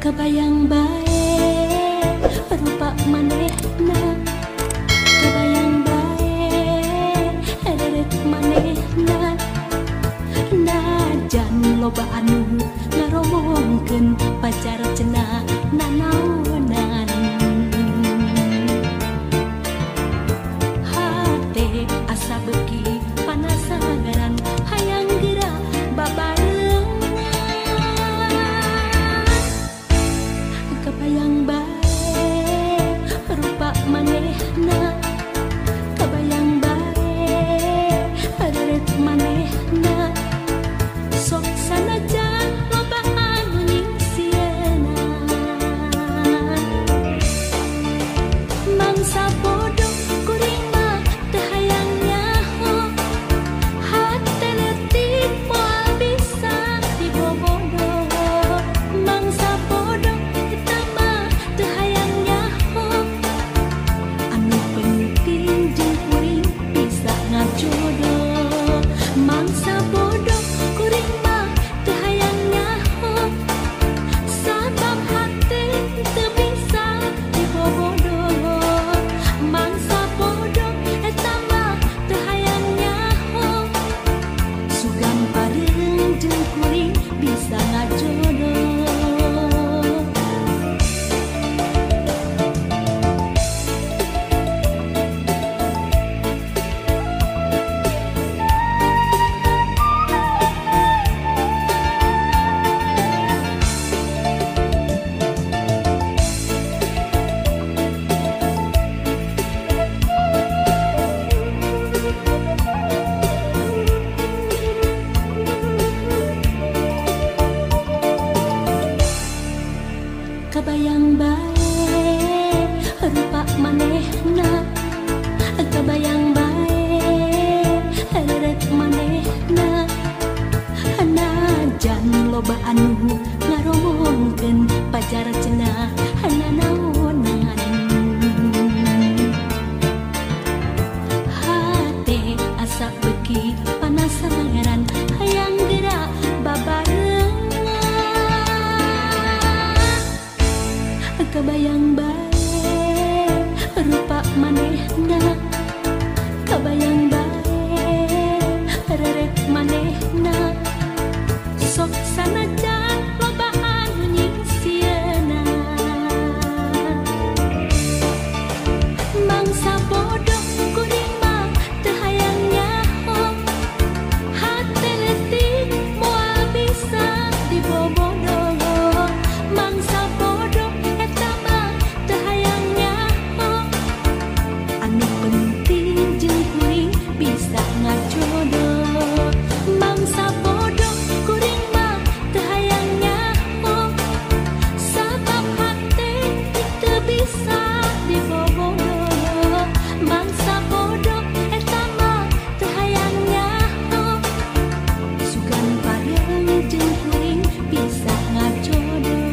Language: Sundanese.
Kebayang bae rupa manehna, kebayang bae ederet manehna, najan loba anu ngaromongkeun pacar cenah nanaonan. Hate asa beuki panasaran hayang geura babarengan. Kebayang bae rupa manehna, kebayang bae ederet manehna, sok sanajan loba anu nyingsiana. Mangsa bodoh kuring mah teu hayang nyaho, hate leutik moal bisa dibobodoh. Mangsa bodoh eta mah teu hayang nyaho, anu penting jeung kuring bisa ngajodoh. Mangsa bodoh kuring mah teu hayang nyaho, sabab hate teu bisa dibobodoh. Mangsa bodoh eta mah teu hayang nyaho, sugan pareung jeung kuring bisa ngajodoh. Kebayang bae rupa manehna, kebayang bae ederet manehna, najan loba anu ngaromongkeun pacar cenah nanaonan. Hate asa beuki panasaran hayang geura babarengan. Kebayang bae rupa manehna, kebayang bae ederet manehna, sok sanajan loba anu nyingsiana. Mangsa bodoh kuring mah teu hayang nyaho, hate leutik moal bisa dibobodoh. Mangsa bodoh eta mah teu hayang nyaho, anu penting jeung kuring bisa ngajodoh. Mangsa bodoh kuring mah teu hayang nyaho, sabab hate teu bisa dibobodoh. Mangsa bodoh eta mah teu hayang nyaho, sugan pareung jeung kuring bisa ngajodoh.